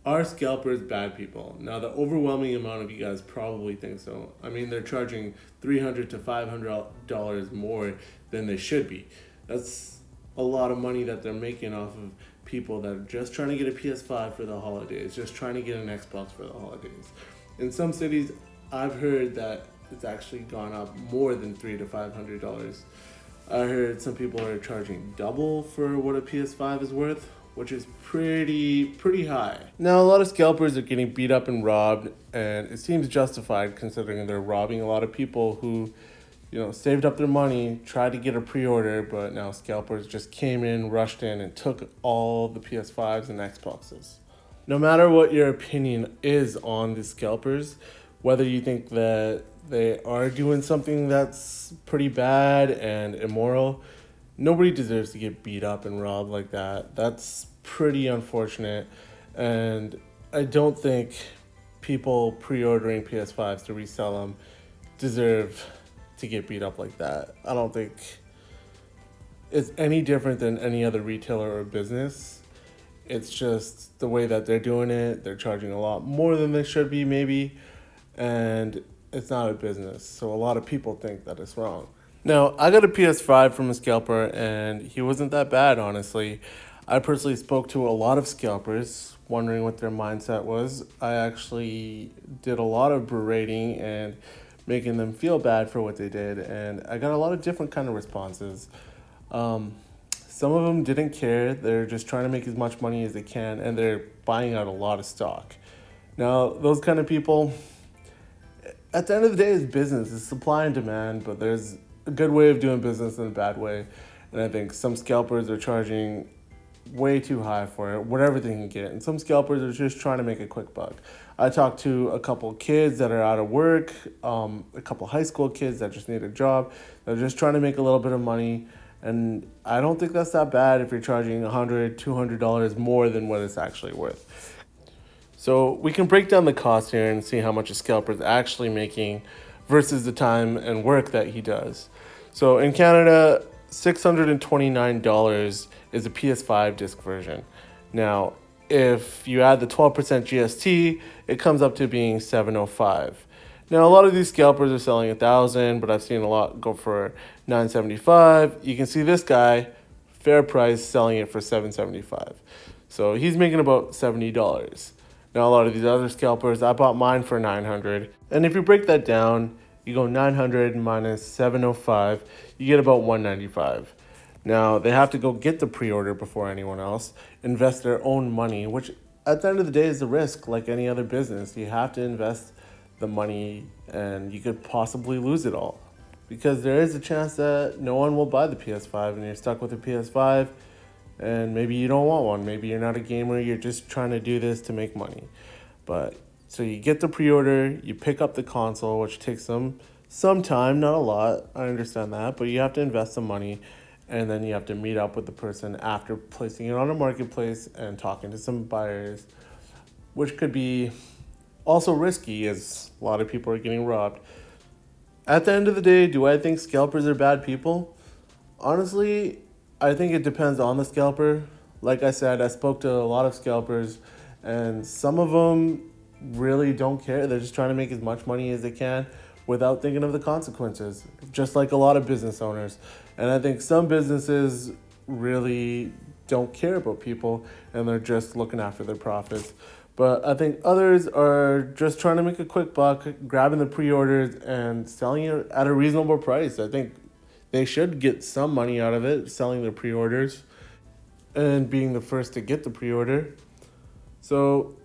Are scalpers bad people? Now, the overwhelming amount of you guys probably think so. I mean, they're charging $300 to $500 more than they should be. That's a lot of money that they're making off of people that are just trying to get a PS5 for the holidays, just trying to get an Xbox for the holidays. In some cities, I've heard that it's actually gone up more than $300 to $500. I heard some people are charging double for what a PS5 is worth, which is pretty high. Now, a lot of scalpers are getting beat up and robbed, and it seems justified considering they're robbing a lot of people who, saved up their money, tried to get a pre-order, but now scalpers just came in, rushed in, and took all the PS5s and Xboxes. No matter what your opinion is on the scalpers, whether you think that they are doing something that's pretty bad and immoral, nobody deserves to get beat up and robbed like that. That's pretty unfortunate. And I don't think people pre-ordering PS5s to resell them deserve to get beat up like that. I don't think it's any different than any other retailer or business. It's just the way that they're doing it. They're charging a lot more than they should be, maybe. And it's not a business. So a lot of people think that it's wrong. Now, I got a PS5 from a scalper, and he wasn't that bad, honestly. I personally spoke to a lot of scalpers, wondering what their mindset was. I actually did a lot of berating and making them feel bad for what they did, and I got a lot of different kind of responses. Some of them didn't care. They're just trying to make as much money as they can, and they're buying out a lot of stock. Now, those kind of people, at the end of the day, it's business. It's supply and demand, but there's a good way of doing business and a bad way. And I think some scalpers are charging way too high for it, whatever they can get. And some scalpers are just trying to make a quick buck. I talked to a couple kids that are out of work, a couple high school kids that just need a job. They're just trying to make a little bit of money. And I don't think that's that bad if you're charging $100, $200 more than what it's actually worth. So we can break down the cost here and see how much a scalper is actually making versus the time and work that he does. So in Canada, $629 is a PS5 disc version. Now, if you add the 12% GST, it comes up to being $705. Now, a lot of these scalpers are selling $1,000, but I've seen a lot go for $975. You can see this guy, fair price, selling it for $775. So he's making about $70. Now, a lot of these other scalpers, I bought mine for $900. And if you break that down, you go 900 minus 705, you get about 195. Now, they have to go get the pre-order before anyone else, invest their own money, which at the end of the day is a risk like any other business. You have to invest the money and you could possibly lose it all because there is a chance that no one will buy the PS5 and you're stuck with a PS5 and maybe you don't want one. Maybe you're not a gamer, you're just trying to do this to make money. But so you get the pre-order, you pick up the console, which takes some time, not a lot, I understand that, but you have to invest some money, and then you have to meet up with the person after placing it on a marketplace and talking to some buyers, which could be also risky as a lot of people are getting robbed. At the end of the day, do I think scalpers are bad people? Honestly, I think it depends on the scalper. Like I said, I spoke to a lot of scalpers, and some of them really don't care. They're just trying to make as much money as they can without thinking of the consequences, just like a lot of business owners. And I think some businesses really don't care about people and they're just looking after their profits. But I think others are just trying to make a quick buck, grabbing the pre-orders and selling it at a reasonable price. I think they should get some money out of it, selling their pre-orders and being the first to get the pre-order. So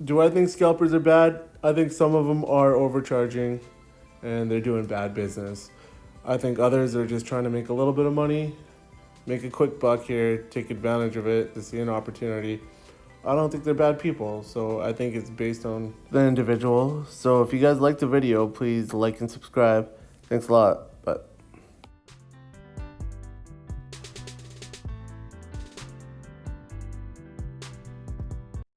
do I think scalpers are bad? I think some of them are overcharging and they're doing bad business. I think others are just trying to make a little bit of money, make a quick buck here, take advantage of it to see an opportunity. I don't think they're bad people, so I think it's based on the individual. So if you guys liked the video, please like and subscribe. Thanks a lot.